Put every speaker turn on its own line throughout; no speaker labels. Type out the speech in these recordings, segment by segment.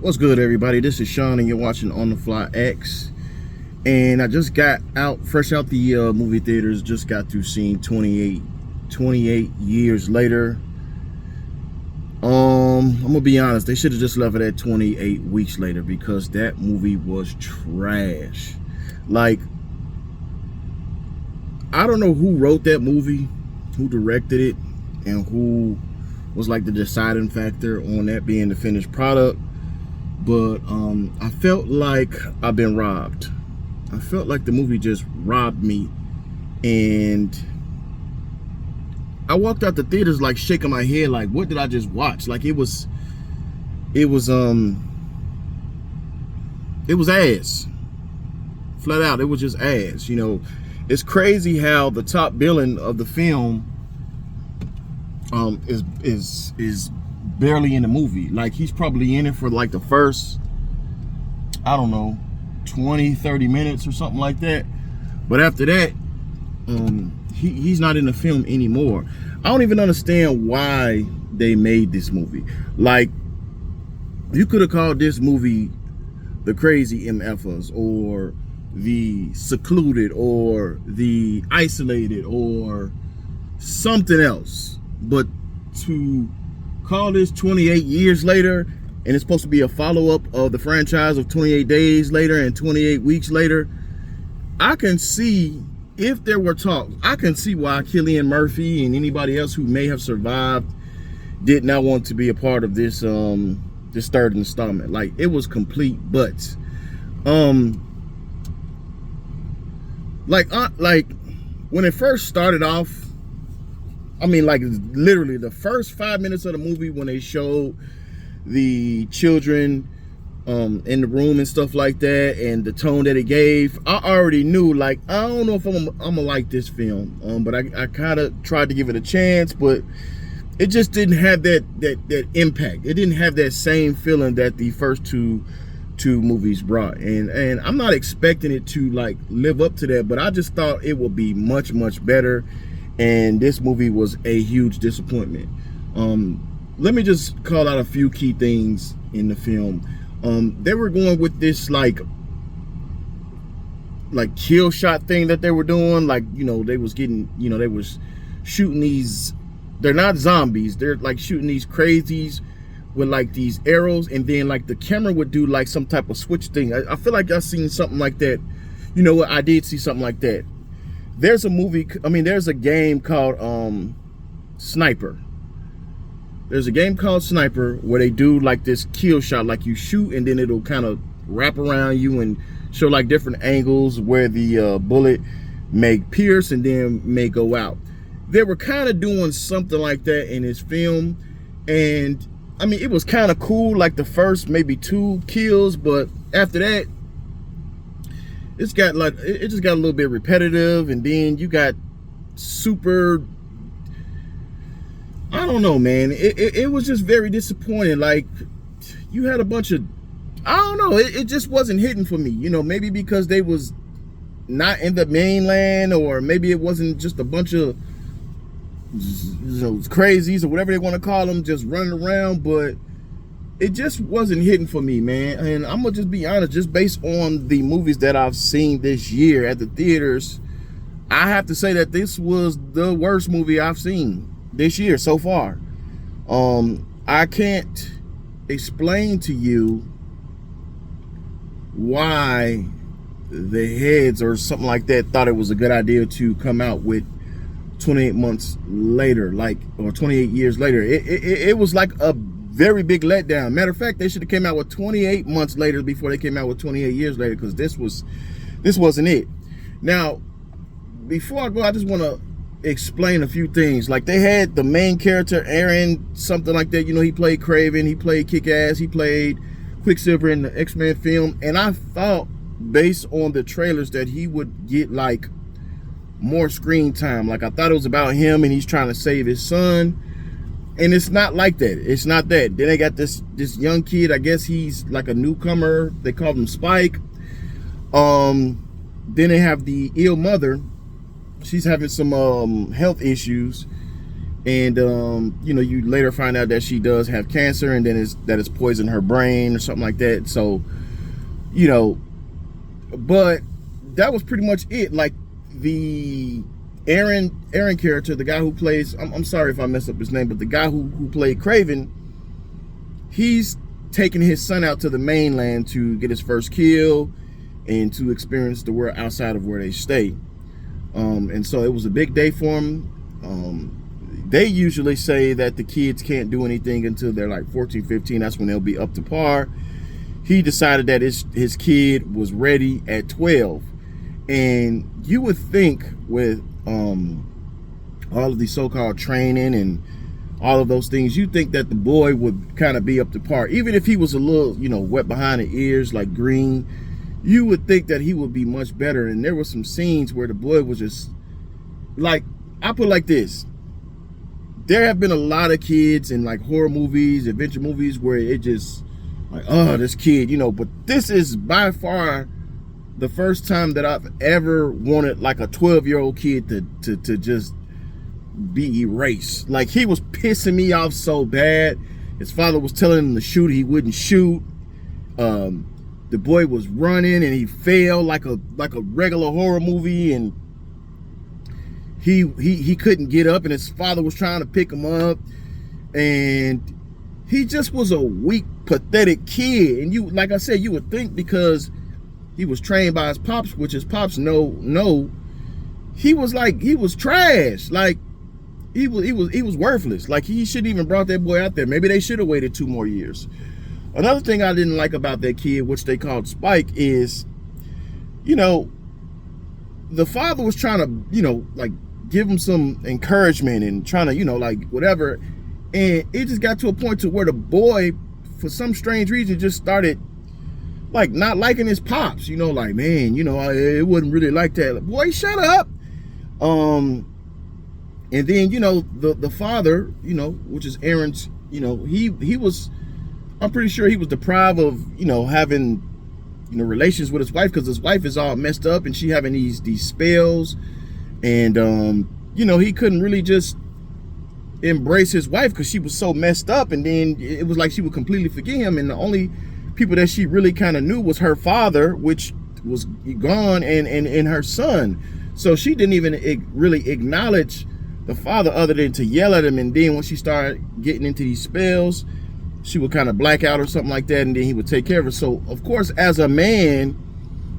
What's good, everybody? This is Sean, and you're watching On the Fly X. And I just got out, fresh out the movie theaters. Just got through seeing 28 years later. I'm gonna be honest. They should have just left it at 28 weeks later because that movie was trash. Like, I don't know who wrote that movie, who directed it, and who was like the deciding factor on that being the finished product. But I felt like I've been robbed. I felt like the movie just robbed me, and I walked out the theaters like shaking my head, like, what did I just watch? Like it was ass. Flat out, it was just ass. You know, it's crazy how the top billing of the film is barely in the movie. Like, he's probably in it for like the first, I don't know, 20-30 minutes or something like that. But after that, he's not in the film anymore. I don't even understand why they made this movie. Like, you could have called this movie The Crazy MFers, or The Secluded, or The Isolated, or something else. But to call this 28 years later, and it's supposed to be a follow-up of the franchise of 28 days later and 28 weeks later, I can see, if there were talks, I can see why Cillian Murphy and anybody else who may have survived did not want to be a part of this this third installment. Like, it was complete butts. Like when it first started off, I mean, like, literally the first 5 minutes of the movie, when they showed the children in the room and stuff like that, and the tone that it gave, I already knew, like, I don't know if I'm gonna like this film. But I kind of tried to give it a chance, but it just didn't have that impact. It didn't have that same feeling that the first two movies brought. And I'm not expecting it to like live up to that, but I just thought it would be much better. And this movie was a huge disappointment. Let me just call out a few key things in the film. They were going with this like kill shot thing that they were doing. Like, you know, they was getting, you know, they was shooting these, they're not zombies, they're like shooting these crazies with like these arrows, and then like the camera would do like some type of switch thing. I feel like I've seen something like that. You know what? I did see something like that. There's a movie, I mean, there's a game called Sniper. There's a game called Sniper where they do like this kill shot, like you shoot and then it'll kind of wrap around you and show like different angles where the bullet may pierce and then may go out. They were kind of doing something like that in this film, and I mean, it was kind of cool, like the first maybe 2 kills, but after that, it just got a little bit repetitive. And then you got super, I don't know, man, it was just very disappointing. Like, you had a bunch of, I don't know, it just wasn't hitting for me, you know, maybe because they was not in the mainland, or maybe it wasn't just a bunch of, you know, crazies or whatever they want to call them just running around, but it just wasn't hitting for me, man. And I'm gonna just be honest, just based on the movies that I've seen this year at the theaters, I have to say that this was the worst movie I've seen this year so far. I can't explain to you why the heads or something like that thought it was a good idea to come out with 28 months later, like, or 28 years later. It was like a very big letdown. Matter of fact, they should have came out with 28 months later before they came out with 28 years later, because this wasn't it. Now, before I go, I just want to explain a few things. Like, they had the main character, Aaron, something like that. You know, he played Craven, he played Kick-Ass, he played Quicksilver in the X-Men film, and I thought, based on the trailers, that he would get like more screen time. Like, I thought it was about him and he's trying to save his son, and it's not like that. It's not that. Then they got this young kid, I guess he's like a newcomer, they call him Spike. Then they have the ill mother. She's having some health issues, And you know, you later find out that she does have cancer, and then it's poisoned her brain or something like that. So, you know, but that was pretty much it. Like the Aaron character, the guy who plays, I'm sorry if I mess up his name, but the guy who played Craven, he's taking his son out to the mainland to get his first kill and to experience the world outside of where they stay. And so it was a big day for him. They usually say that the kids can't do anything until they're like 14, 15. That's when they'll be up to par. He decided that his kid was ready at 12. And you would think with all of the so-called training and all of those things, you think that the boy would kind of be up to par. Even if he was a little, you know, wet behind the ears, like green, you would think that he would be much better. And there were some scenes where the boy was just like, I put it like this. There have been a lot of kids in like horror movies, adventure movies, where it just like, oh, this kid, you know, but this is by far the first time that I've ever wanted like a 12-year-old kid to just be erased. Like, he was pissing me off so bad. His father was telling him to shoot, he wouldn't shoot. The boy was running and he fell like a regular horror movie, and he couldn't get up, and his father was trying to pick him up, and he just was a weak, pathetic kid. And you, like I said, you would think because he was trained by his pops, which his pops no, he was trash. Like, he was worthless. Like, he shouldn't even brought that boy out there. Maybe they should have waited 2 more years. Another thing I didn't like about that kid, which they called Spike, is, you know, the father was trying to, you know, like give him some encouragement and trying to, you know, like whatever. And it just got to a point to where the boy, for some strange reason, just started like not liking his pops, you know, like, man, you know, it wasn't really like that. Boy, shut up. And then, you know, the father, you know, which is Aaron's, you know, he was, I'm pretty sure he was deprived of, you know, having, you know, relations with his wife, because his wife is all messed up and she having these spells. And, you know, he couldn't really just embrace his wife because she was so messed up. And then it was like she would completely forget him. And the only people that she really kind of knew was her father, which was gone, and her son. So she didn't even really acknowledge the father other than to yell at him. And then when she started getting into these spells, she would kind of black out or something like that, and then he would take care of her. So of course, as a man,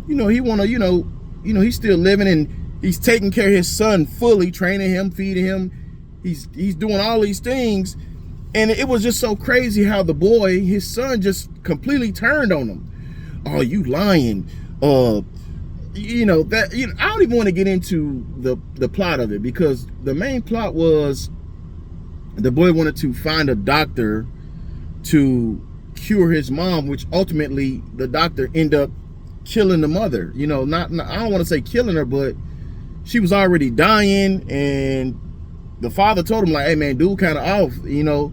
you know, he want to, you know, he's still living, and he's taking care of his son fully, training him, feeding him. He's doing all these things. And it was just so crazy how the boy, his son, just completely turned on him. Oh, you lying. You know, that, you know, I don't even want to get into the plot of it, because the main plot was the boy wanted to find a doctor to cure his mom, which ultimately the doctor ended up killing the mother. You know, not I don't want to say killing her, but she was already dying, and the father told him, like, hey man, dude kind of off, you know,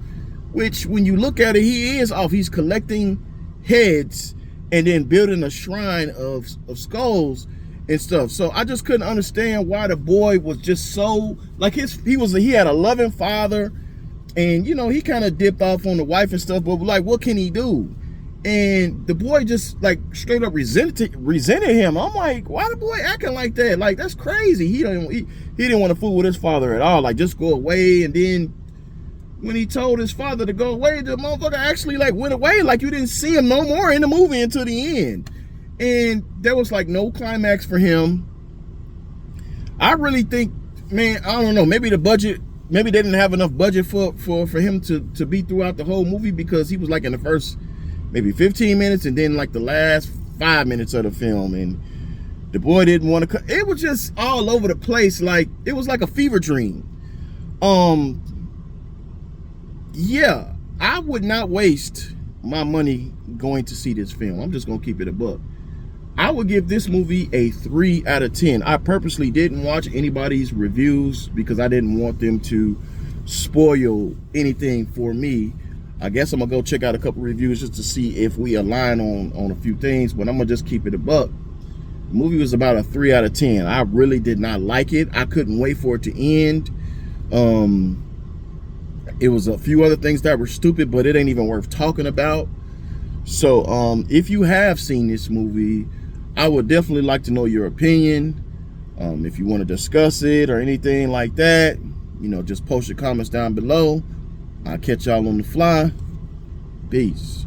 which when you look at it, he is off. He's collecting heads and then building a shrine of skulls and stuff. So I just couldn't understand why the boy was just so, like, he had a loving father. And, you know, he kind of dipped off on the wife and stuff, but like, what can he do? And the boy just like straight up resented him. I'm like, why the boy acting like that? Like, that's crazy. He didn't want to fool with his father at all. Like, just go away. And then when he told his father to go away, the motherfucker actually like went away. Like, you didn't see him no more in the movie until the end. And there was like no climax for him. I really think, man, I don't know, maybe the budget, maybe they didn't have enough budget for him to be throughout the whole movie, because he was like in the first maybe 15 minutes and then like the last 5 minutes of the film, and the boy didn't want to it was just all over the place. Like, it was like a fever dream. Yeah, I would not waste my money going to see this film. I'm just gonna keep it a buck. I would give this movie a 3 out of 10. I purposely didn't watch anybody's reviews because I didn't want them to spoil anything for me. I guess I'm gonna go check out a couple reviews just to see if we align on a few things, but I'm gonna just keep it a buck. The movie was about a 3 out of 10. I really did not like it. I couldn't wait for it to end. It was a few other things that were stupid, but it ain't even worth talking about. So if you have seen this movie, I would definitely like to know your opinion. If you want to discuss it or anything like that, just post your comments down below. I'll catch y'all on the fly. Peace.